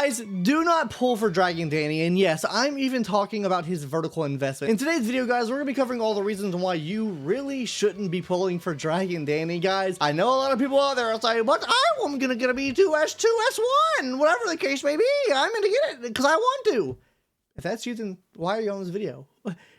Guys, do not pull for Dragon Danny, and yes, I'm even talking about his vertical investment. In today's video, guys, we're going to be covering all the reasons why you really shouldn't be pulling for Dragon Danny, guys. I know a lot of people out there are saying, but I'm gonna be 2S, 2S1, whatever the case may be. I'm gonna get it because I want to. If that's you, then why are you on this video?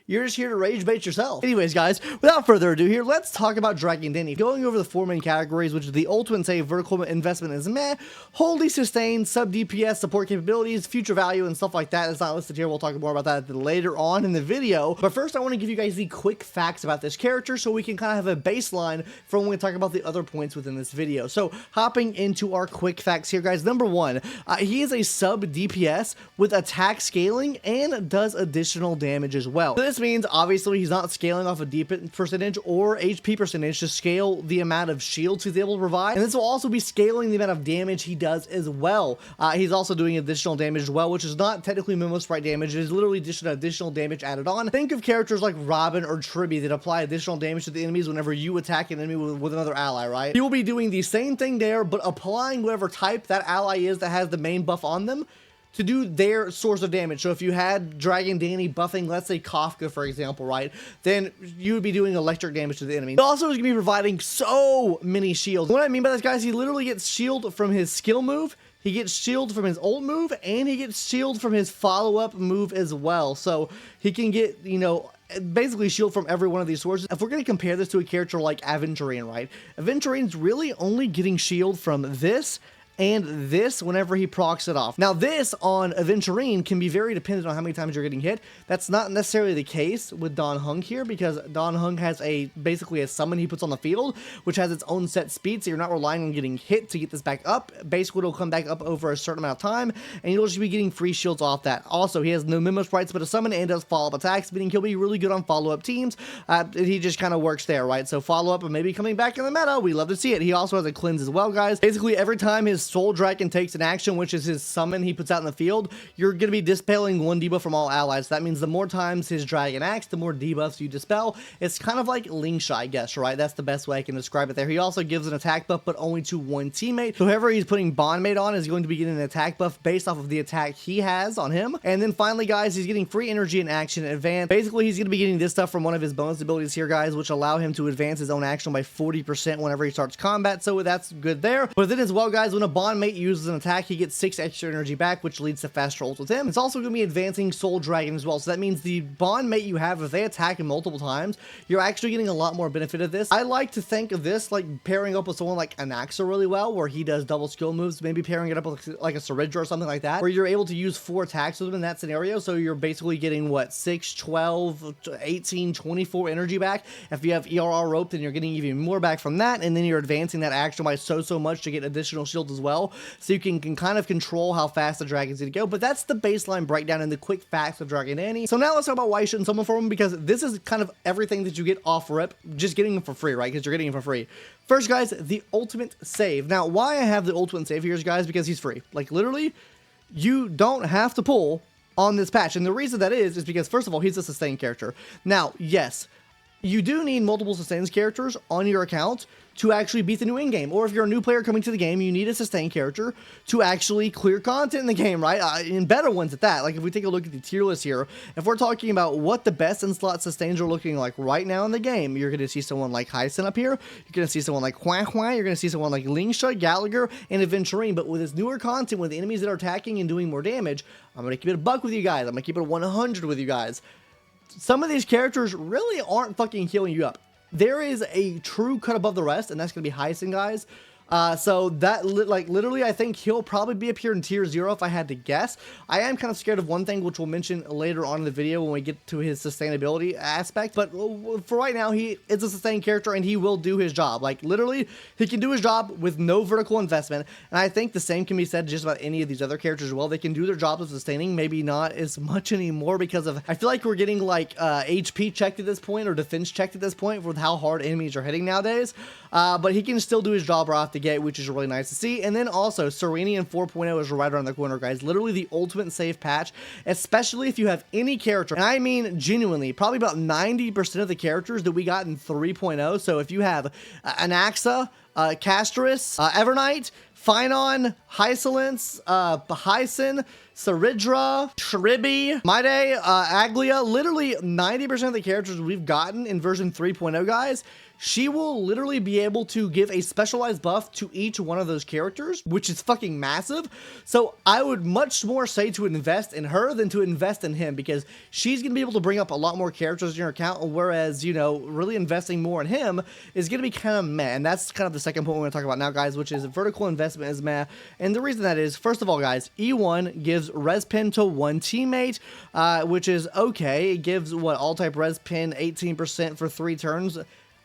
You're just here to rage bait yourself. Anyways, guys, without further ado here, let's talk about Dragon Danny. Going over the four main categories, which is the ultimate save, vertical investment is meh, wholly sustained, sub DPS, support capabilities, future value, and stuff like that. It's not listed here. We'll talk more about that later on in the video. But first, I want to give you guys the quick facts about this character so we can kind of have a baseline for when we talk about the other points within this video. So, hopping into our quick facts here, guys. Number one, he is a sub DPS with attack scaling and does additional damage as well. So this means obviously he's not scaling off a DP percentage or HP percentage to scale the amount of shields he's able to provide, and this will also be scaling the amount of damage he does as well. He's also doing additional damage as well, which is not technically memo sprite damage. It is literally just additional damage added on. Think of characters like Robin or Tribby that apply additional damage to the enemies whenever you attack an enemy with another ally, right? He will be doing the same thing there, but applying whatever type that ally is that has the main buff on them to do their source of damage. So if you had Dragon Danny buffing, let's say Kafka, for example, right, then you would be doing electric damage to the enemy. He also is going to be providing so many shields. What I mean by this, guys, he literally gets shield from his skill move, he gets shield from his ult move, and he gets shield from his follow-up move as well. So he can get, you know, basically shield from every one of these sources. If we're going to compare this to a character like Aventurine, right, Aventurine's really only getting shield from this and this whenever he procs it off. Now this on Aventurine can be very dependent on how many times you're getting hit. That's not necessarily the case with Dan Heng here, because Dan Heng has basically a summon he puts on the field, which has its own set speed, so you're not relying on getting hit to get this back up. Basically it'll come back up over a certain amount of time, and you'll just be getting free shields off that. Also, he has no memo sprites but a summon and does follow-up attacks, meaning he'll be really good on follow-up teams. He just kind of works there, right? So follow-up and maybe coming back in the meta, we love to see it. He also has a cleanse as well, guys. Basically every time his Soul Dragon takes an action, which is his summon he puts out in the field, you're going to be dispelling one debuff from all allies. So that means the more times his dragon acts, the more debuffs you dispel. It's kind of like Lingsha, I guess, right? That's the best way I can describe it there. He also gives an attack buff, but only to one teammate. So whoever he's putting Bondmate on is going to be getting an attack buff based off of the attack he has on him. And then finally, guys, he's getting free energy and action advance. Basically, he's going to be getting this stuff from one of his bonus abilities here, guys, which allow him to advance his own action by 40% whenever he starts combat. So that's good there. But then as well, guys, when a Bondmate uses an attack, he gets 6 extra energy back, which leads to faster ults with him. It's also going to be advancing Soul Dragon as well. So that means the Bondmate you have, if they attack him multiple times, you're actually getting a lot more benefit of this. I like to think of this like pairing up with someone like Anaxa really well, where he does double skill moves, maybe pairing it up with like a Syringe or something like that, where you're able to use 4 attacks with him in that scenario. So you're basically getting what, 6, 12, 18, 24 energy back. If you have ERR rope, then you're getting even more back from that, and then you're advancing that action by so much to get additional shields as well. So you can kind of control how fast the dragon's gonna go. But that's the baseline breakdown and the quick facts of Dragon Danny. So now let's talk about why you shouldn't summon for him, because this is kind of everything that you get off rip, just getting him for free, right? Because you're getting him for free. First, guys, the ultimate save. Now, why I have the ultimate save here is, guys, because he's free. Like, literally, you don't have to pull on this patch. And the reason that is because, first of all, he's a sustained character. Now, yes, you do need multiple sustained characters on your account to actually beat the new in-game. Or if you're a new player coming to the game, you need a sustained character to actually clear content in the game, right? And better ones at that. Like, if we take a look at the tier list here, if we're talking about what the best in-slot sustains are looking like right now in the game, you're going to see someone like Hyson up here, you're going to see someone like Hua Hua, you're going to see someone like Lingsha, Gallagher, and Aventurine. But with this newer content, with the enemies that are attacking and doing more damage, I'm going to keep it a buck with you guys. I'm going to keep it 100 with you guys. Some of these characters really aren't fucking healing you up. There is a true cut above the rest, and that's going to be Hyson, guys. So that, literally, I think he'll probably be up here in tier 0 if I had to guess. I am kind of scared of one thing, which we'll mention later on in the video when we get to his sustainability aspect. But for right now, he is a sustained character, and he will do his job. Like, literally, he can do his job with no vertical investment. And I think the same can be said just about any of these other characters as well. They can do their job of sustaining, maybe not as much anymore, because of, I feel like we're getting like HP checked at this point, or defense checked at this point with how hard enemies are hitting nowadays. But he can still do his job right off the gate, which is really nice to see. And then also, Serenian 4.0 is right around the corner, guys. Literally the ultimate save patch, especially if you have any character, and I mean genuinely, probably about 90% of the characters that we got in 3.0. So if you have Anaxa, Castris, Evernight, Finon, Hysolence, Hyson, Saridra, Shribi, Maide, Aglia, literally 90% of the characters we've gotten in version 3.0, guys, she will literally be able to give a specialized buff to each one of those characters, which is fucking massive. So I would much more say to invest in her than to invest in him, because she's going to be able to bring up a lot more characters in your account, whereas, you know, really investing more in him is going to be kind of meh. And that's kind of the second point we're going to talk about now, guys, which is vertical investment is meh. And the reason that is, first of all, guys, E1 gives res pin to one teammate, which is okay. It gives, what, all type res pin 18% for 3 turns.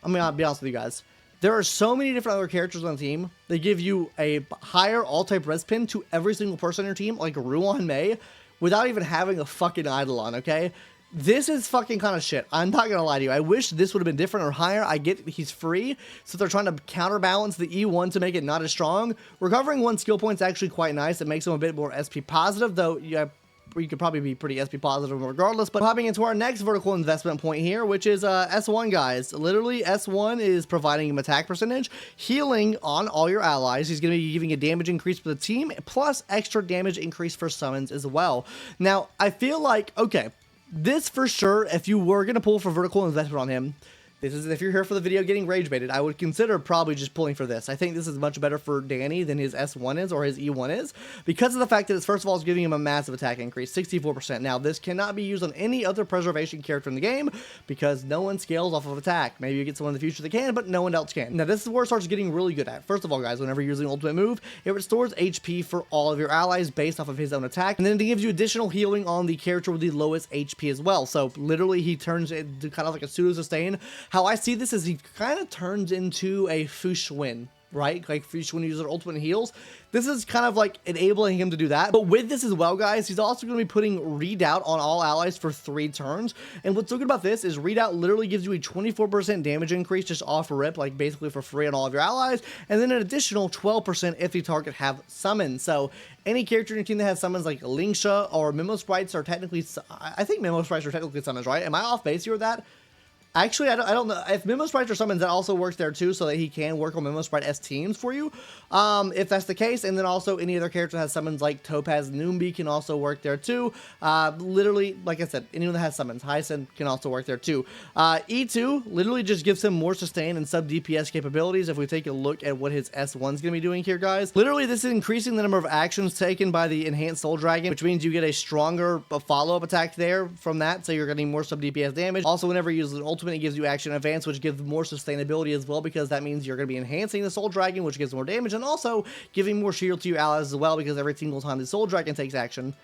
I'm gonna be honest with you guys. There are so many different other characters on the team that give you a higher all-type res pin to every single person on your team, like Ruan Mei, without even having a fucking Eidolon, okay? This is fucking kind of shit. I'm not gonna lie to you. I wish this would have been different or higher. I get he's free, so they're trying to counterbalance the E1 to make it not as strong. Recovering 1 skill point is actually quite nice. It makes him a bit more SP positive, though. Yeah, you could probably be pretty SP positive regardless. But hopping into our next vertical investment point here, which is S1, guys. Literally, S1 is providing him attack percentage, healing on all your allies. He's going to be giving a damage increase for the team, plus extra damage increase for summons as well. Now, I feel like, okay, this for sure, if you were going to pull for vertical investment on him, this is, if you're here for the video getting rage baited, I would consider probably just pulling for this. I think this is much better for Danny than his S1 is or his E1 is, because of the fact that it's, first of all, it's giving him a massive attack increase, 64%. Now, this cannot be used on any other preservation character in the game because no one scales off of attack. Maybe you get someone in the future that can, but no one else can. Now, this is where it starts getting really good at. First of all, guys, whenever you're using ultimate move, it restores HP for all of your allies based off of his own attack, and then it gives you additional healing on the character with the lowest HP as well. So, literally, he turns it into kind of like a pseudo-sustain. How I see this is he kind of turns into a Fushwin, right? Like Fushwin uses ultimate heals. This is kind of like enabling him to do that. But with this as well, guys, he's also going to be putting Redoubt on all allies for 3 turns. And what's so good about this is Redoubt literally gives you a 24% damage increase just off rip, like basically for free on all of your allies. And then an additional 12% if the target have summons. So any character in your team that has summons like Lingsha or Memo Sprites are technically, I think Memo Sprites are technically summons, right? Am I off base here with that? Actually, I don't know. If Memo Sprites are summons, that also works there too, so that he can work on Memo Sprite S teams for you, if that's the case. And then also any other character that has summons like Topaz Noombi can also work there too. Literally, like I said, anyone that has summons, Hyson can also work there too. E2 literally just gives him more sustain and sub DPS capabilities. If we take a look at what his S1's going to be doing here, guys, literally this is increasing the number of actions taken by the enhanced Soul Dragon, which means you get a stronger follow-up attack there from that, so you're getting more sub DPS damage. Also, whenever you use an ultimate, it gives you action advance, which gives more sustainability as well, because that means you're going to be enhancing the Soul Dragon, which gives more damage, and also giving more shield to your allies as well, because every single time the Soul Dragon takes action,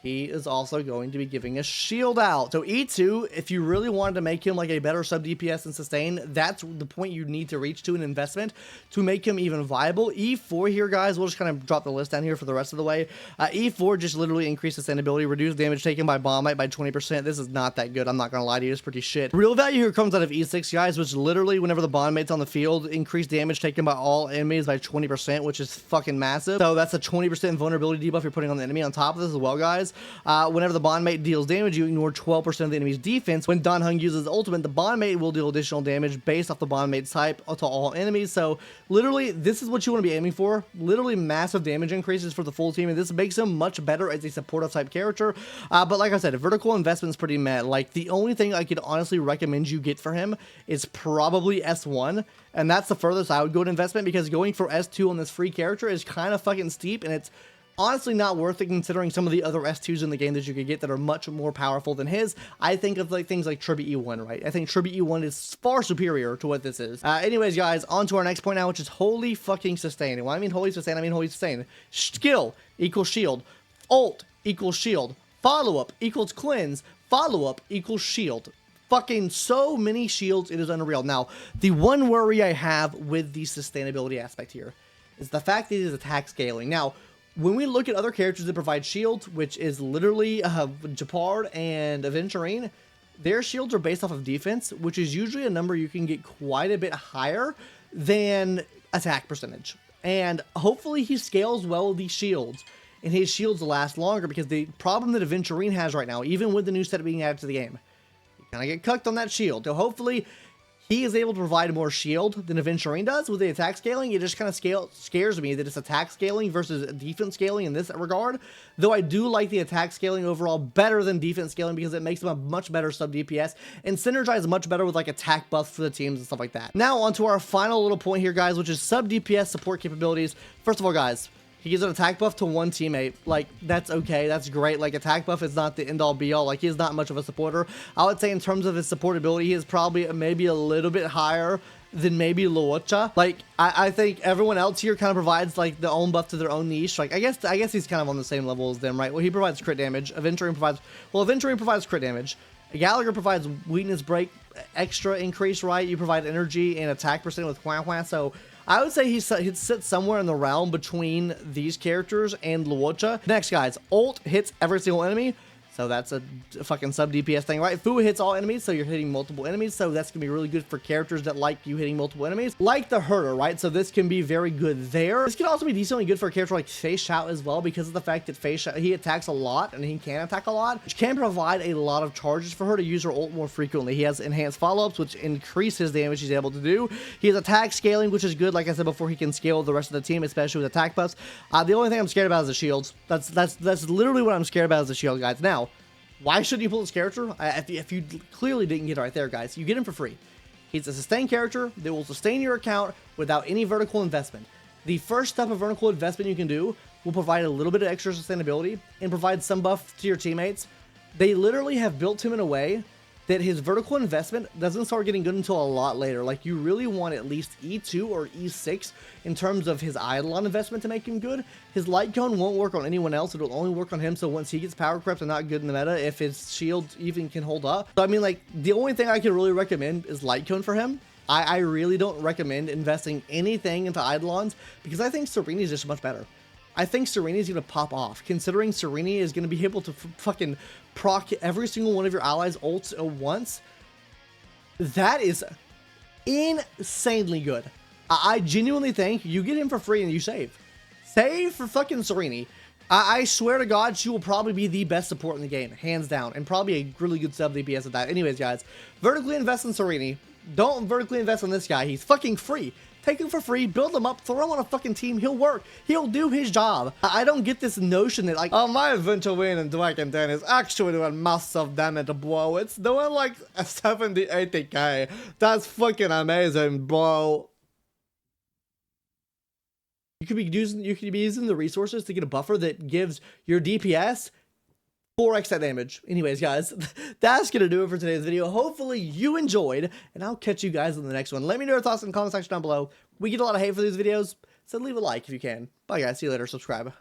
he is also going to be giving a shield out. So E2, if you really wanted to make him like a better sub DPS and sustain, that's the point you need to reach to an investment to make him even viable. E4 here, guys, we'll just kind of drop the list down here for the rest of the way. E4 just literally increased sustainability, reduced damage taken by bomb might by 20%. This is not that good. I'm not going to lie to you. It's pretty shit. Real value here comes out of E6, guys, which literally whenever the bond mate's on the field, increased damage taken by all enemies by 20%, which is fucking massive. So that's a 20% vulnerability debuff you're putting on the enemy on top of this as well, guys. Whenever the bond mate deals damage, you ignore 12% of the enemy's defense. When Dan Heng uses ultimate, the bond mate will deal additional damage based off the bond mate's type to all enemies. So literally, this is what you want to be aiming for. Literally massive damage increases for the full team, and this makes him much better as a supportive type character. But like I said, vertical investment is pretty meh. Like, the only thing I could honestly recommend you get for him is probably S1, and that's the furthest I would go to investment, because going for S2 on this free character is kind of fucking steep, and it's honestly not worth it considering some of the other S2s in the game that you could get that are much more powerful than his. I think of like things like Tribute E1, right? I think Tribute E1 is far superior to what this is. Anyways, guys, on to our next point now, which is holy fucking sustain. And when I mean holy sustain, I mean holy sustain. Skill equals shield. Ult equals shield. Follow-up equals cleanse. Follow-up equals shield. Fucking so many shields, it is unreal. Now, the one worry I have with the sustainability aspect here is the fact that it is attack scaling. Now, when we look at other characters that provide shields, which is literally Japard and Aventurine, their shields are based off of defense, which is usually a number you can get quite a bit higher than attack percentage. And hopefully he scales well with these shields, and his shields last longer, because the problem that Aventurine has right now, even with the new set being added to the game, you kind of get cucked on that shield. So hopefully he is able to provide more shield than Aventurine does with the attack scaling. It just kind of scares me that it's attack scaling versus defense scaling in this regard. Though I do like the attack scaling overall better than defense scaling because it makes him a much better sub DPS and synergize much better with like attack buffs for the teams and stuff like that. Now onto our final little point here, guys, which is sub DPS support capabilities. First of all, guys, he gives an attack buff to one teammate. Like, that's okay. That's great. Like, attack buff is not the end-all be-all. Like, he is not much of a supporter. I would say in terms of his supportability, he is probably maybe a little bit higher than maybe Luocha. Like, I think everyone else here kind of provides, like, their own buff to their own niche. Like, I guess he's kind of on the same level as them, right? Well, he provides crit damage. Aventurine provides crit damage. Gallagher provides weakness break, extra increase, right? You provide energy and attack percent with Hua Hua, so I would say he sits somewhere in the realm between these characters and Luocha. Next, guys, ult hits every single enemy. So that's a fucking sub DPS thing, right? Fu hits all enemies, so you're hitting multiple enemies. So that's going to be really good for characters that like you hitting multiple enemies. Like the Herder, right? So this can be very good there. This can also be decently good for a character like Fei Xiao as well because of the fact that Fei Xiao, he attacks a lot and he can attack a lot, which can provide a lot of charges for her to use her ult more frequently. He has enhanced follow-ups, which increase his damage he's able to do. He has attack scaling, which is good. Like I said before, he can scale the rest of the team, especially with attack buffs. The only thing I'm scared about is the shields. That's literally what I'm scared about is the shield, guys. Now, why should you pull this character? If you clearly didn't get it right there, guys, you get him for free. He's a sustained character that will sustain your account without any vertical investment. The first step of vertical investment you can do will provide a little bit of extra sustainability and provide some buff to your teammates. They literally have built him in a way that his vertical investment doesn't start getting good until a lot later. Like, you really want at least E2 or E6 in terms of his Eidolon investment to make him good. His light cone won't work on anyone else. It'll only work on him. So once he gets power crept and not good in the meta, if his shield even can hold up. So I mean, like, the only thing I can really recommend is light cone for him. I really don't recommend investing anything into Eidolons because I think Serene is just much better. I think Serene is going to pop off, considering Serene is going to be able to fucking proc every single one of your allies' ults at once. That is insanely good. I genuinely think you get him for free and you save. Save for fucking Serene. I swear to God, she will probably be the best support in the game, hands down, and probably a really good sub DPS at that. Anyways, guys, vertically invest in Serene. Don't vertically invest in this guy. He's fucking free. Take him for free, build him up, throw him on a fucking team, he'll work. He'll do his job. I don't get this notion that like, oh, my Aventurine in Dragon Den is actually doing massive damage, bro. It's doing like 70, 80k. That's fucking amazing, bro. You could be using the resources to get a buffer that gives your DPS 4x that damage. Anyways, guys, that's gonna do it for today's video. Hopefully you enjoyed, and I'll catch you guys in the next one. Let me know your thoughts in the comment section down below. We get a lot of hate for these videos, so leave a like if you can. Bye, guys. See you later. Subscribe.